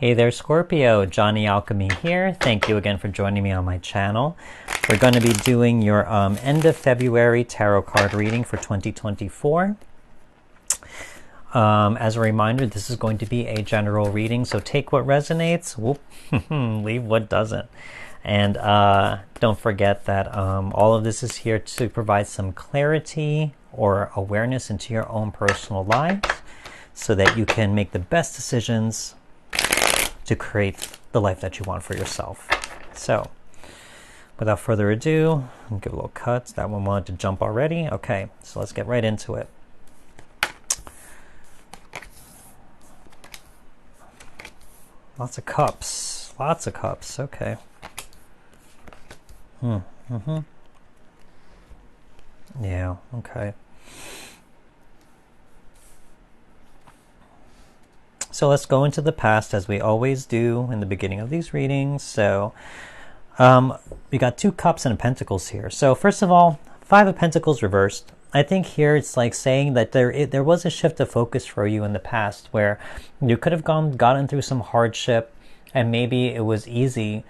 Hey there, Scorpio. Johnny Alchemy here. Thank you again for joining me on my channel. We're going to be doing your end of February tarot card reading for 2024. As a reminder, this is going to be a general reading, so take what resonates, leave what doesn't. And don't forget that all of this is here to provide some clarity or awareness into your own personal lives so that you can make the best decisions to create the life that you want for yourself. So, without further ado, I'll give a little cut. That one wanted to jump already. Okay, so let's get right into it. Lots of cups. Lots of cups. Okay. Yeah, okay. So let's go into the past as we always do in the beginning of these readings. So we got 2 cups and a pentacles here. So first of all, 5 of Pentacles reversed. I think here it's like saying that there was a shift of focus for you in the past where you could have gotten through some hardship, and maybe it was easier,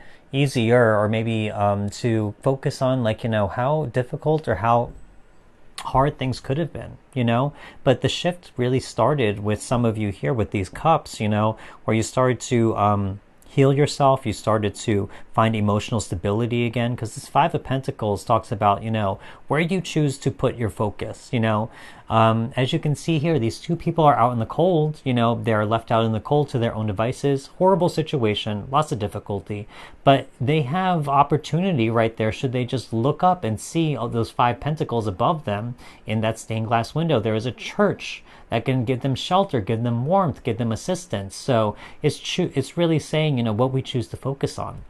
or maybe to focus on, like, how difficult or how hard things could have been, but the shift really started with some of you here with these cups, where you started to heal yourself. You started to find emotional stability again, because this 5 of Pentacles talks about, where you choose to put your focus. As you can see here, these 2 people are out in the cold. They're left out in the cold to their own devices. Horrible situation, lots of difficulty, but they have opportunity right there should they just look up and see all those 5 pentacles above them in that stained glass window. There is a church that can give them shelter, give them warmth, give them assistance. So it's really saying, what we choose to focus on.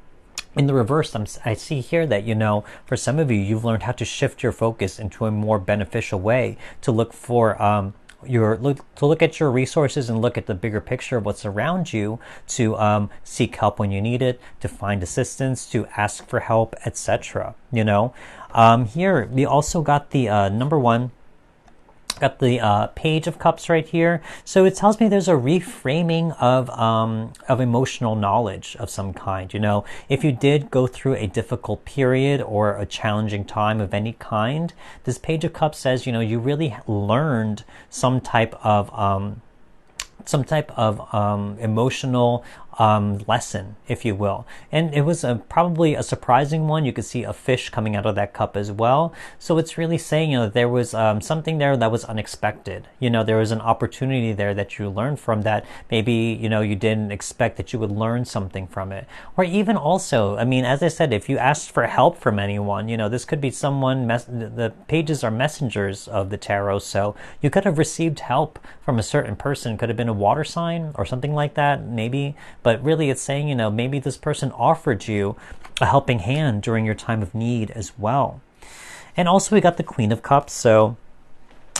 In the reverse, I see here that, for some of you, you've learned how to shift your focus into a more beneficial way, to look for to look at your resources and look at the bigger picture of what's around you, to seek help when you need it, to find assistance, to ask for help, etc. Here we also got the number 1. Got the Page of Cups right here. So it tells me there's a reframing of emotional knowledge of some kind. If you did go through a difficult period or a challenging time of any kind, this Page of Cups says, you really learned some type of emotional lesson, if you will. And it was probably a surprising one. You could see a fish coming out of that cup as well. So it's really saying, there was something there that was unexpected. There was an opportunity there that you learned from that. Maybe, you didn't expect that you would learn something from it. Or even also, as I said, if you asked for help from anyone, this could be someone, the pages are messengers of the tarot. So you could have received help from a certain person. Could have been a water sign or something like that, maybe. But really it's saying, maybe this person offered you a helping hand during your time of need as well. And also we got the Queen of Cups. So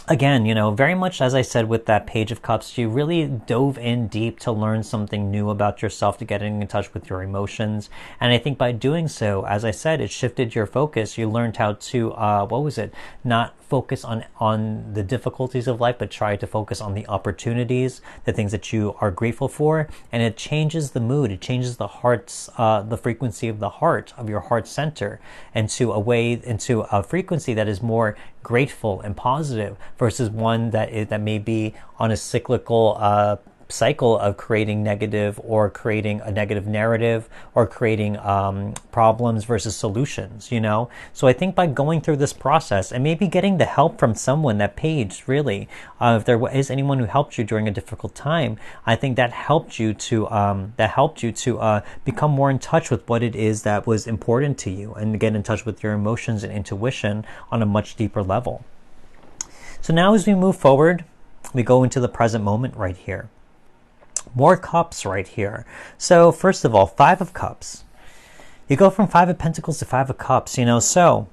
again, very much as I said with that Page of Cups, you really dove in deep to learn something new about yourself, to get in touch with your emotions. And I think by doing so, as I said, it shifted your focus. You learned how to, not focus on the difficulties of life, but try to focus on the opportunities, the things that you are grateful for. And it changes the mood. It changes the heart's, the frequency of the heart, of your heart center, into a frequency that is more grateful and positive, versus one that may be on a cyclical cycle of creating negative, or creating a negative narrative, or creating problems versus solutions. So I think by going through this process and maybe getting the help from someone, that page really, if there is anyone who helped you during a difficult time, I think that helped you to become more in touch with what it is that was important to you, and get in touch with your emotions and intuition on a much deeper level. So now as we move forward, we go into the present moment right here. More cups right here. So first of all, 5 of Cups. You go from 5 of Pentacles to 5 of Cups, so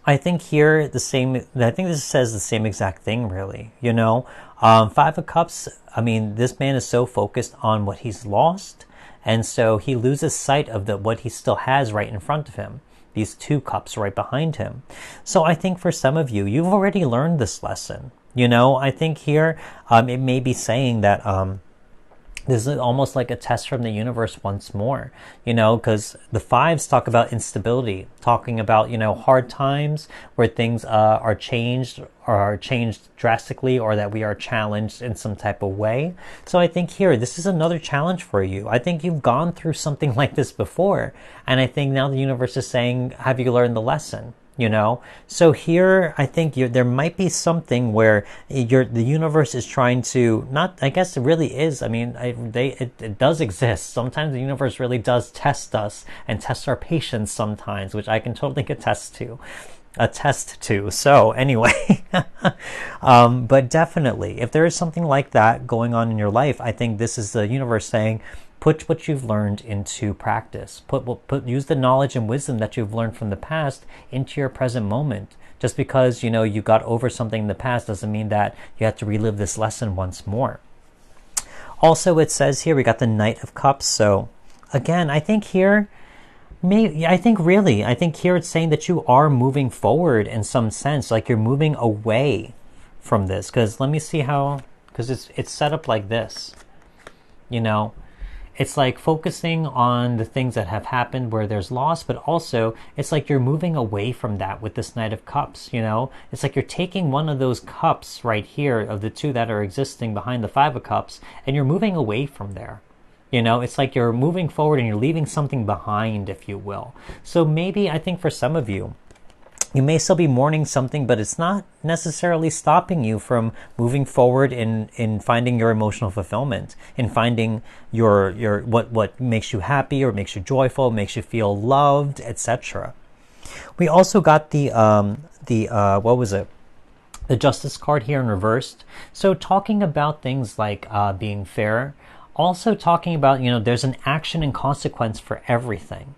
I think here this says the same exact thing, really. 5 of Cups, this man is so focused on what he's lost, and so he loses sight of what he still has right in front of him. These 2 cups right behind him. So I think for some of you, you've already learned this lesson. I think here it may be saying that This is almost like a test from the universe once more, because the fives talk about instability, talking about, hard times where things are changed or are changed drastically, or that we are challenged in some type of way. So I think here, this is another challenge for you. I think you've gone through something like this before. And I think now the universe is saying, have you learned the lesson? So here I think there might be something where the universe is trying to, not, I guess it really is, I mean, it does exist. Sometimes the universe really does test us and test our patience sometimes, which I can totally attest to. So anyway, but definitely, if there is something like that going on in your life, I think this is the universe saying, put what you've learned into practice. Use the knowledge and wisdom that you've learned from the past into your present moment. Just because, you got over something in the past doesn't mean that you have to relive this lesson once more. Also, it says here, we got the Knight of Cups. So again, I think here, I think here it's saying that you are moving forward in some sense, like you're moving away from this. Because let me see how, because it's set up like this, It's like focusing on the things that have happened where there's loss, but also it's like you're moving away from that with this Knight of Cups, It's like you're taking one of those cups right here of the two that are existing behind the Five of Cups, and you're moving away from there. It's like you're moving forward and you're leaving something behind, if you will. So maybe, I think for some of you, you may still be mourning something, but it's not necessarily stopping you from moving forward in finding your emotional fulfillment, in finding your what makes you happy or makes you joyful, makes you feel loved, etc. We also got the what was it? The Justice card here in reversed. So talking about things like being fair, also talking about, there's an action and consequence for everything.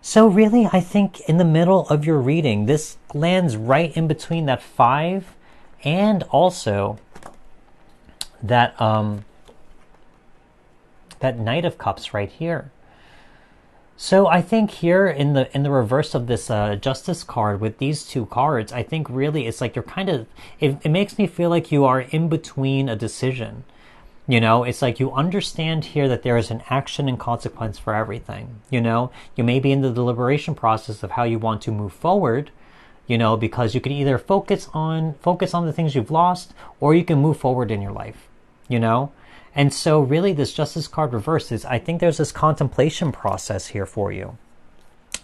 So really, I think in the middle of your reading, this lands right in between that 5 and also that that Knight of Cups right here. So I think here in the reverse of this Justice card with these two cards, I think really it's like you're kind of, it makes me feel like you are in between a decision. It's like you understand here that there is an action and consequence for everything. You may be in the deliberation process of how you want to move forward, because you can either focus on the things you've lost, or you can move forward in your life, And so really this Justice card reversed is, I think there's this contemplation process here for you.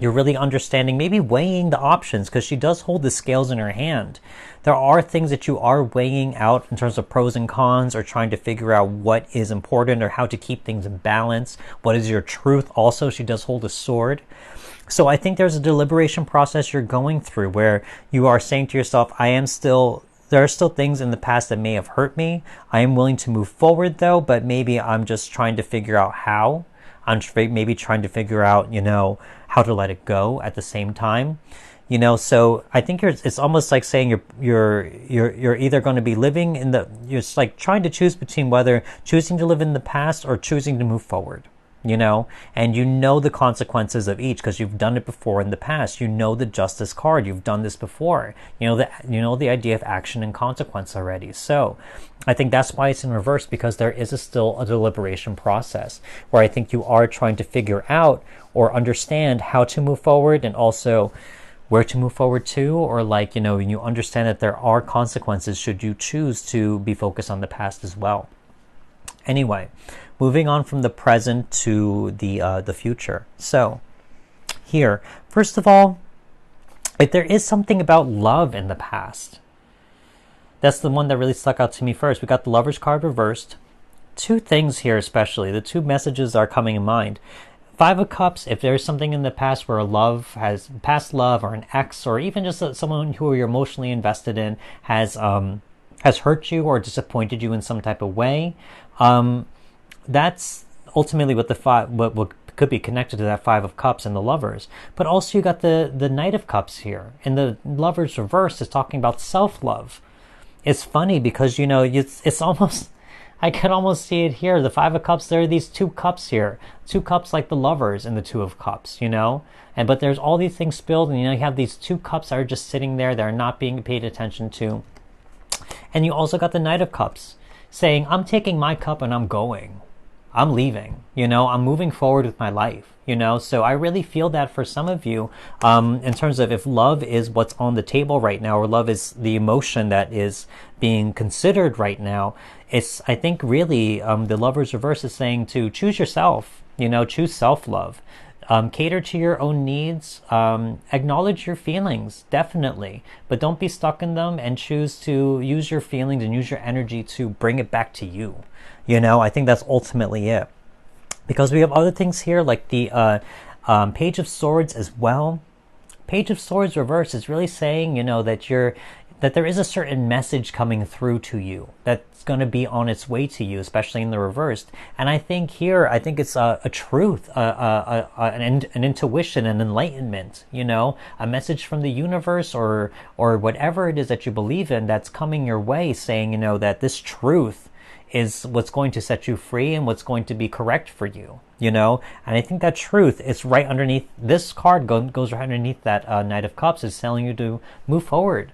You're really understanding, maybe weighing the options, because she does hold the scales in her hand. There are things that you are weighing out in terms of pros and cons, or trying to figure out what is important or how to keep things in balance. What is your truth? Also, she does hold a sword. So I think there's a deliberation process you're going through where you are saying to yourself, there are still things in the past that may have hurt me. I am willing to move forward though, but maybe I'm just trying to figure out how. I'm maybe trying to figure out, how to let it go at the same time. So I think it's almost like saying you're either going to be living you're just like trying to choose between whether choosing to live in the past or choosing to move forward. And the consequences of each because you've done it before in the past. The Justice card, you've done this before. The idea of action and consequence already. So I think that's why it's in reverse, because there is still a deliberation process where I think you are trying to figure out or understand how to move forward, and also where to move forward to, or you understand that there are consequences should you choose to be focused on the past as well. Anyway, moving on from the present to the future. So here, first of all, if there is something about love in the past, that's the one that really stuck out to me first. We got the Lover's card reversed. Two things here especially. The two messages are coming in mind. Five of Cups, if there's something in the past where past love or an ex, or even just someone who you're emotionally invested in has hurt you or disappointed you in some type of way, that's ultimately what could be connected to that Five of Cups and the Lovers. But also you got the Knight of Cups here, and the Lovers reverse is talking about self-love. It's funny because it's almost, I could almost see it here. The Five of Cups, there are these two cups here. Two cups like the Lovers and the Two of Cups, but there's all these things spilled, and you have these two cups that are just sitting there that are not being paid attention to. And you also got the Knight of Cups saying, I'm taking my cup and I'm going. I'm leaving, I'm moving forward with my life, so I really feel that for some of you, in terms of if love is what's on the table right now, or love is the emotion that is being considered right now, I think really, the Lover's reverse is saying to choose yourself, choose self-love. Cater to your own needs, acknowledge your feelings, definitely, but don't be stuck in them, and choose to use your feelings and use your energy to bring it back to you. I think that's ultimately it. Because we have other things here, like the Page of Swords as well. Page of Swords reverse is really saying, that there is a certain message coming through to you that's going to be on its way to you, especially in the reversed. And I think it's a truth, an intuition, an enlightenment, a message from the universe, or whatever it is that you believe in, that's coming your way, saying, that this truth is what's going to set you free and what's going to be correct for you, and I think that truth is right underneath this card. Goes right underneath that Knight of Cups, is telling you to move forward,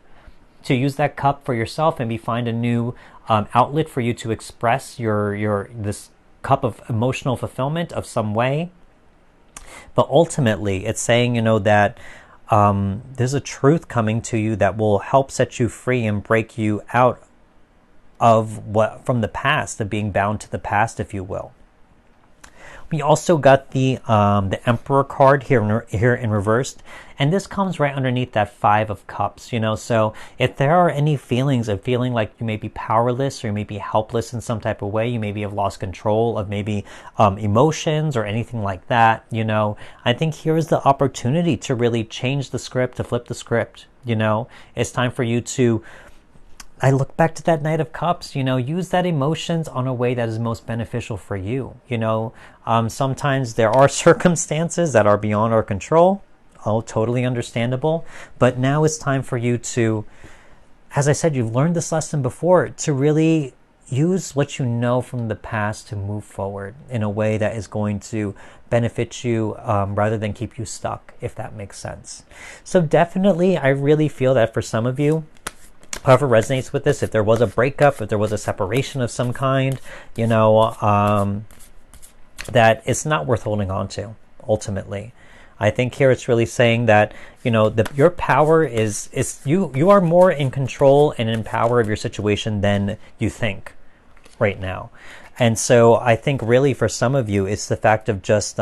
to use that cup for yourself, and find a new outlet for you to express this cup of emotional fulfillment of some way. But ultimately, it's saying, that there's a truth coming to you that will help set you free and break you out of from the past, of being bound to the past, if you will. We also got the Emperor card here in reversed, and this comes right underneath that Five of Cups. So if there are any feelings of feeling like you may be powerless, or you may be helpless in some type of way, you maybe have lost control of maybe emotions or anything like that, I think here is the opportunity to really change the script, to flip the script. It's time for you to, I look back to that Knight of Cups, use that emotions on a way that is most beneficial for you. Sometimes there are circumstances that are beyond our control. Oh, totally understandable. But now it's time for you to, as I said, you've learned this lesson before, to really use what you know from the past to move forward in a way that is going to benefit you, rather than keep you stuck, if that makes sense. So definitely, I really feel that for some of you, whoever resonates with this, if there was a breakup, if there was a separation of some kind, that it's not worth holding on to, ultimately. I think here it's really saying that, your power is you are more in control and in power of your situation than you think right now. And so I think really for some of you, it's the fact of just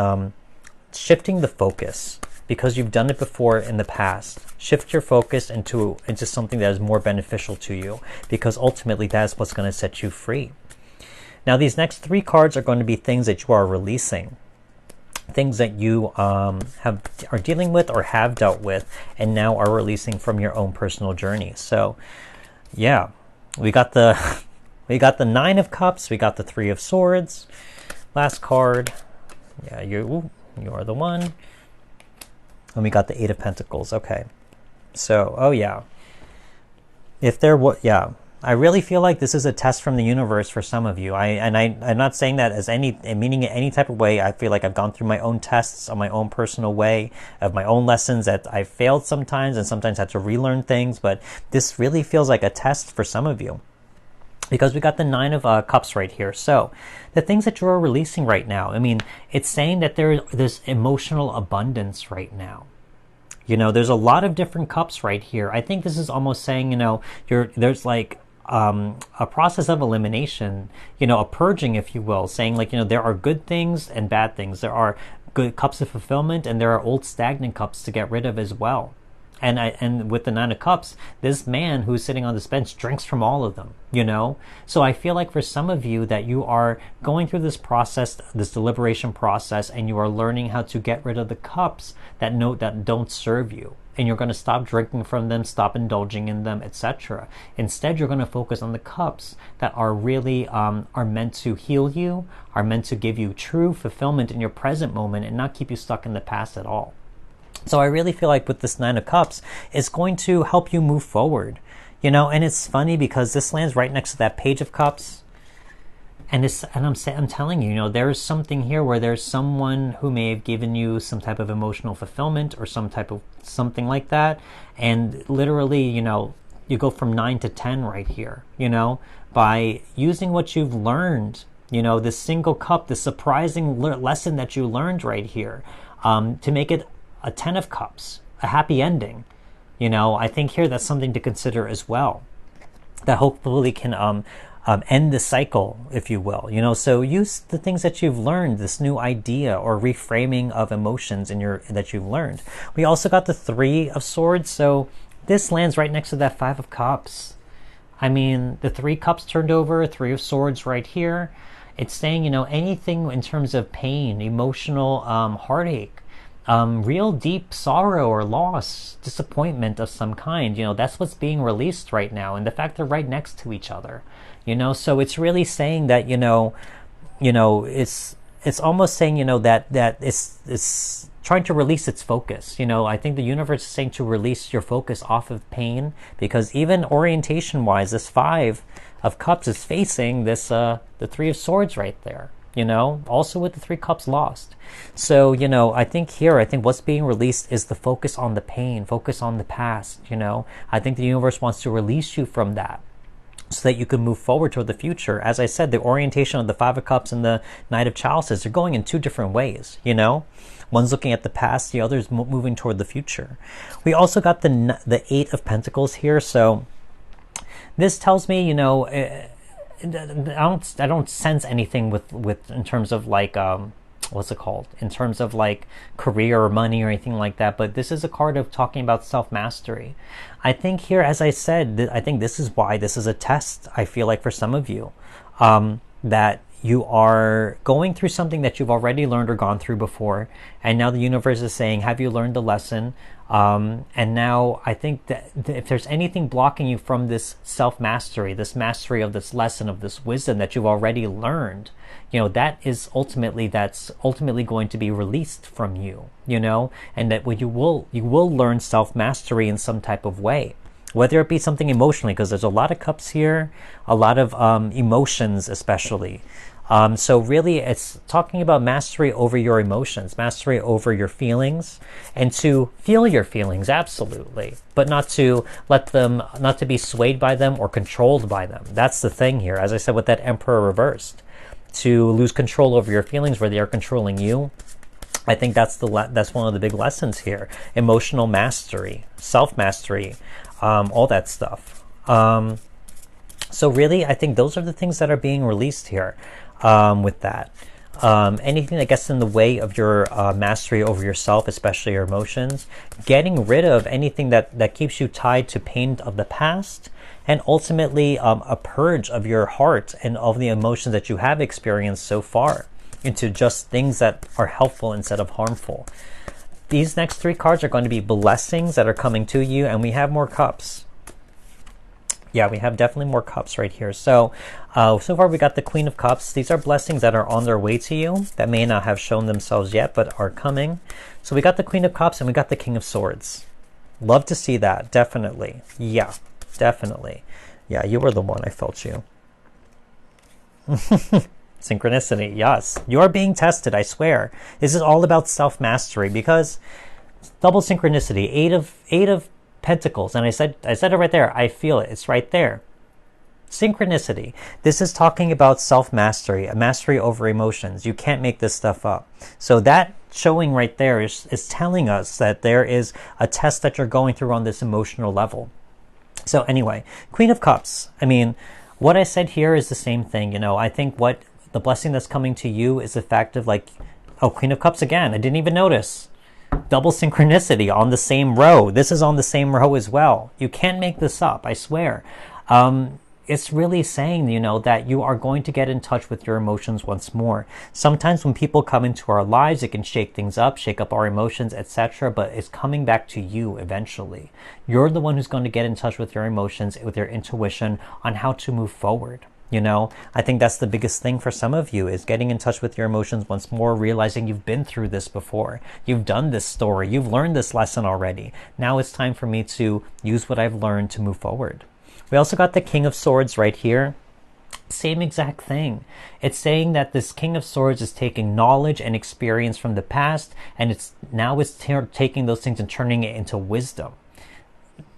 shifting the focus. Because you've done it before in the past, shift your focus into something that is more beneficial to you, because ultimately that's what's going to set you free. Now, these next three cards are going to be things that you are releasing, things that you are dealing with or have dealt with, and now are releasing from your own personal journey. So, yeah, we got the Nine of Cups, we got the Three of Swords. Last card, yeah, you are the one. And we got the Eight of Pentacles. Okay. So, oh yeah. I really feel like this is a test from the universe for some of you. I'm not saying that as meaning in any type of way. I feel like I've gone through my own tests on my own personal way, of my own lessons that I failed sometimes, and sometimes had to relearn things. But this really feels like a test for some of you, because we got the Nine of Cups right here. So the things that you're releasing right now, it's saying that there's emotional abundance right now. There's a lot of different cups right here. I think this is almost saying, there's like a process of elimination, a purging, if you will, saying like, there are good things and bad things. There are good cups of fulfillment, and there are old stagnant cups to get rid of as well. And with the Nine of Cups, this man who's sitting on this bench drinks from all of them, So I feel like for some of you that you are going through this process, this deliberation process, and you are learning how to get rid of the cups that don't serve you. And you're going to stop drinking from them, stop indulging in them, etc. Instead, you're going to focus on the cups that are really are meant to heal you, are meant to give you true fulfillment in your present moment, and not keep you stuck in the past at all. So I really feel like with this Nine of Cups, it's going to help you move forward, and it's funny because this lands right next to that Page of Cups. And I'm telling you, there's something here where there's someone who may have given you some type of emotional fulfillment or some type of something like that. And literally, you go from 9 to 10 right here, by using what you've learned You know, this single cup, this surprising lesson that you learned right here, to make it a 10 of cups, a happy ending. You know, I think here that's something to consider as well, that hopefully can end the cycle, if you will. You know, so use the things that you've learned, this new idea or reframing of emotions that you've learned. We also got the 3 of Swords, so this lands right next to that 5 of Cups. I mean, the 3 cups turned over, 3 of Swords right here. It's saying, you know, anything in terms of pain, emotional heartache, real deep sorrow or loss, disappointment of some kind, you know, that's what's being released right now. And the fact they're right next to each other, you know, so it's really saying that, you know, it's almost saying, you know, that it's trying to release its focus. You know, I think the universe is saying to release your focus off of pain, because even orientation wise, this 5 of Cups is facing this, the 3 of Swords right there, you know, also with the 3 cups lost. So, you know, I think what's being released is the focus on the pain, focus on the past, you know. I think the universe wants to release you from that, so that you can move forward toward the future. As I said, the orientation of the 5 of Cups and the Knight of Chalices are going in 2 different ways, you know. One's looking at the past, the other's moving toward the future. We also got the 8 of Pentacles here, so this tells me, you know, I don't sense anything with in terms of like what's it called, in terms of like career or money or anything like that, but this is a card of talking about self-mastery. I think here, as I said, I think this is why this is a test, I feel like, for some of you, that you are going through something that you've already learned or gone through before, and now the universe is saying, have you learned the lesson? And now I think that if there's anything blocking you from this self-mastery, this mastery of this lesson, of this wisdom that you've already learned, you know, that's ultimately going to be released from you, you know, and that you will learn self-mastery in some type of way, whether it be something emotionally, because there's a lot of cups here, a lot of emotions especially. So really it's talking about mastery over your emotions, mastery over your feelings, and to feel your feelings, absolutely, but not to not to be swayed by them or controlled by them. That's the thing here, as I said, with that Emperor reversed, to lose control over your feelings where they are controlling you. I think that's one of the big lessons here. Emotional mastery, self-mastery, all that stuff. So really, I think those are the things that are being released here with that. Anything that gets in the way of your mastery over yourself, especially your emotions, getting rid of anything that keeps you tied to pain of the past, and ultimately a purge of your heart and of the emotions that you have experienced so far into just things that are helpful instead of harmful. These next 3 cards are going to be blessings that are coming to you, and we have more cups. Yeah, we have definitely more cups right here. So, so far we got the Queen of Cups. These are blessings that are on their way to you that may not have shown themselves yet, but are coming. So we got the Queen of Cups and we got the King of Swords. Love to see that, definitely. Yeah, definitely. Yeah, you were the one, I felt you. Synchronicity, yes. You are being tested, I swear. This is all about self-mastery, because double synchronicity, eight of Pentacles, and I said it right there. I feel it. It's right there. Synchronicity. This is talking about self-mastery, a mastery over emotions. You can't make this stuff up. So that showing right there is telling us that there is a test that you're going through on this emotional level. So anyway, Queen of Cups. I mean, what I said here is the same thing. You know, I think what the blessing that's coming to you is the fact of like, oh, Queen of Cups again. I didn't even notice. Double synchronicity on the same row. This is on the same row as well. You can't make this up, I swear. It's really saying, you know, that you are going to get in touch with your emotions once more. Sometimes when people come into our lives, it can shake things up, shake up our emotions, etc. But it's coming back to you eventually. You're the one who's going to get in touch with your emotions, with your intuition on how to move forward. You know, I think that's the biggest thing for some of you, is getting in touch with your emotions once more, realizing you've been through this before. You've done this story. You've learned this lesson already. Now it's time for me to use what I've learned to move forward. We also got the King of Swords right here. Same exact thing. It's saying that this King of Swords is taking knowledge and experience from the past, and it's taking those things and turning it into wisdom.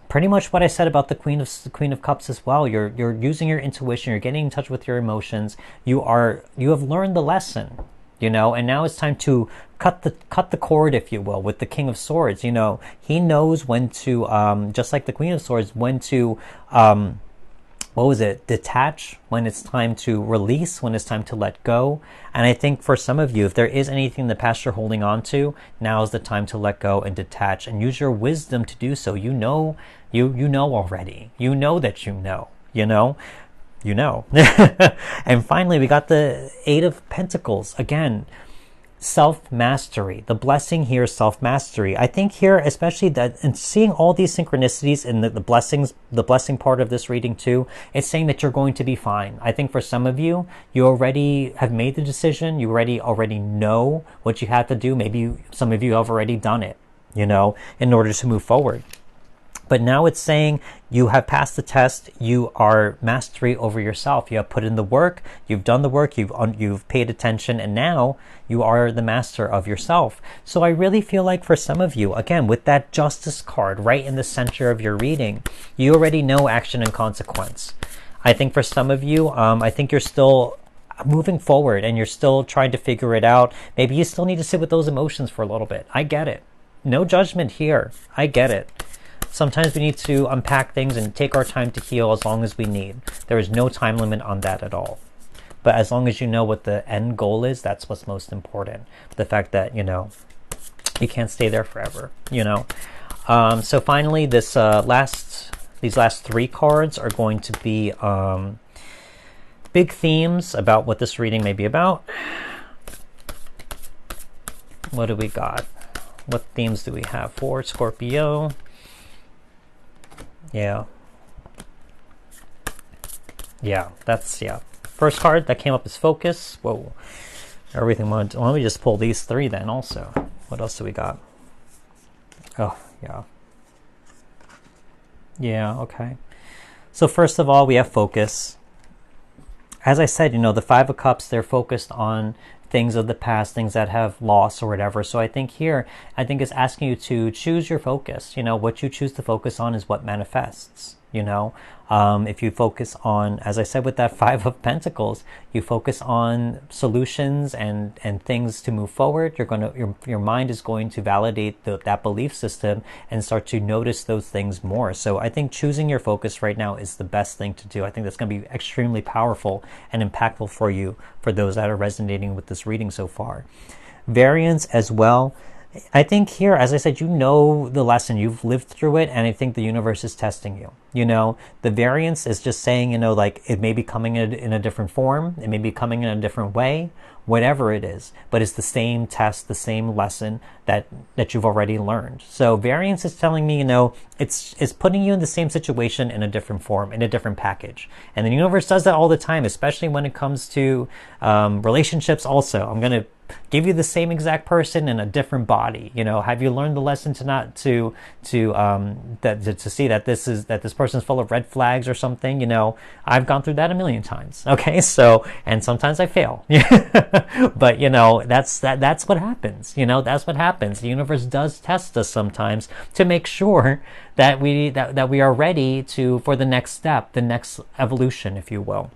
pretty much what I said about the Queen of Cups as well. You're using your intuition. You're getting in touch with your emotions. You have learned the lesson, you know, and now it's time to cut the cord, if you will, with the King of Swords. You know, he knows when to, just like the Queen of Swords, when to, detach, when it's time to release, when it's time to let go. And I think for some of you, if there is anything in the past you're holding on to, now is the time to let go and detach and use your wisdom to do so. You know, you know already. You know that you know. And finally, we got the Eight of Pentacles. Again, self-mastery. The blessing here is self-mastery. I think here, especially that, and seeing all these synchronicities in the blessing part of this reading too, it's saying that you're going to be fine. I think for some of you, you already have made the decision. You already know what you have to do. Maybe some of you have already done it, you know, in order to move forward. But now it's saying you have passed the test. You are mastery over yourself. You have put in the work. You've done the work. You've paid attention, and now you are the master of yourself. So I really feel like for some of you, again, with that Justice card right in the center of your reading, you already know action and consequence. I think for some of you, I think you're still moving forward and you're still trying to figure it out. Maybe you still need to sit with those emotions for a little bit. I get it. No judgment here. I get it. Sometimes we need to unpack things and take our time to heal as long as we need. There is no time limit on that at all. But as long as you know what the end goal is, that's what's most important. The fact that, you know, you can't stay there forever, you know. So finally, these last three cards are going to be big themes about what this reading may be about. What do we got? What themes do we have for Scorpio? Yeah, that's, first card that came up is focus. Whoa, everything went. Why don't we just pull these three then also? What else do we got? Oh, okay. So first of all, we have focus. As I said, you know, the Five of Cups, they're focused on things of the past, things that have lost or whatever. So I think here, it's asking you to choose your focus. You know, what you choose to focus on is what manifests, you know. If you focus on, as I said with that Five of Pentacles, you focus on solutions and things to move forward, your mind is going to validate that belief system and start to notice those things more. So I think choosing your focus right now is the best thing to do. I think that's going to be extremely powerful and impactful for you, for those that are resonating with this reading so far. Variance as well. I think here, as I said, you know the lesson, you've lived through it, and I think the universe is testing you. You know, the variance is just saying, you know, like it may be coming in a different form, it may be coming in a different way, whatever it is, but it's the same test, the same lesson that you've already learned. So variance is telling me, you know, it's putting you in the same situation in a different form, in a different package. And the universe does that all the time, especially when it comes to relationships also. I'm going to give you the same exact person in a different body. You know, have you learned the lesson to see that this person's full of red flags or something? You know, I've gone through that a million times. Okay, so, and sometimes I fail. But you know, that's what happens. You know, that's what happens. The universe does test us sometimes to make sure that we are ready for the next step, the next evolution, if you will.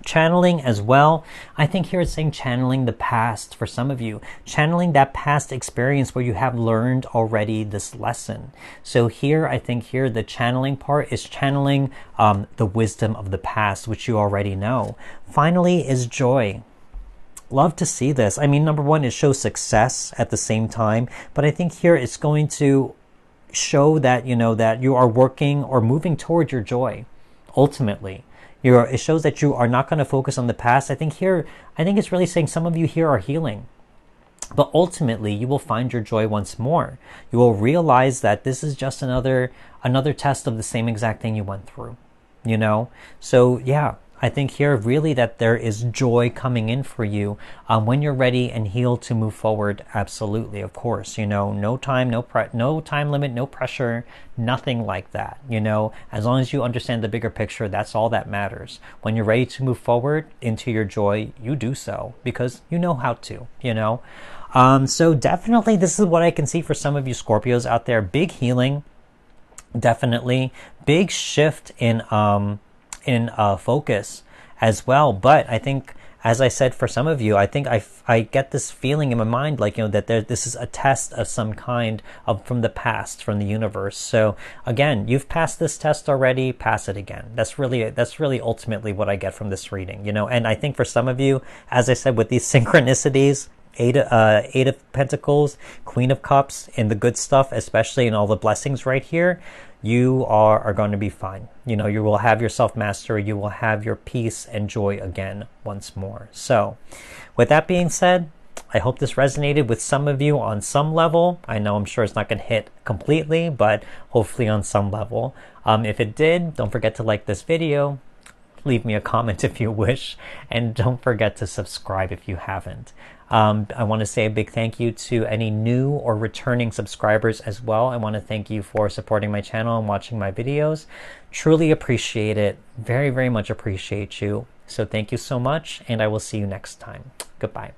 Channeling as well. I think here it's saying channeling the past for some of you, channeling that past experience where you have learned already this lesson. So here, I think here the channeling part is channeling the wisdom of the past, which you already know. Finally is joy. Love to see this. I mean, number one, it shows success at the same time, but I think here it's going to show that, you know, that you are working or moving toward your joy ultimately. It shows that you are not going to focus on the past. I think it's really saying some of you here are healing. But ultimately, you will find your joy once more. You will realize that this is just another test of the same exact thing you went through. You know? So, yeah. I think here really that there is joy coming in for you when you're ready and healed to move forward. Absolutely, of course. You know, no time limit, no pressure, nothing like that. You know, as long as you understand the bigger picture, that's all that matters. When you're ready to move forward into your joy, you do so because you know how to. You know, so definitely this is what I can see for some of you Scorpios out there. Big healing. Definitely big shift in focus as well. But I think, as I said, for some of you, I think I get this feeling in my mind, like, that this is a test of some kind of from the past, from the universe. So again, you've passed this test already, pass it again. That's really ultimately what I get from this reading, and I think for some of you, as I said, with these synchronicities, Eight of Pentacles, Queen of Cups, and the good stuff, especially in all the blessings right here, you are going to be fine. You will have your self-mastery. You will have your peace and joy again once more. So with that being said, I hope this resonated with some of you on some level. I'm sure it's not going to hit completely, but hopefully on some level. If it did, don't forget to like this video. Leave me a comment if you wish, and don't forget to subscribe if you haven't. I want to say a big thank you to any new or returning subscribers as well. I want to thank you for supporting my channel and watching my videos. Truly appreciate it. Very, very much appreciate you. So thank you so much, and I will see you next time. Goodbye.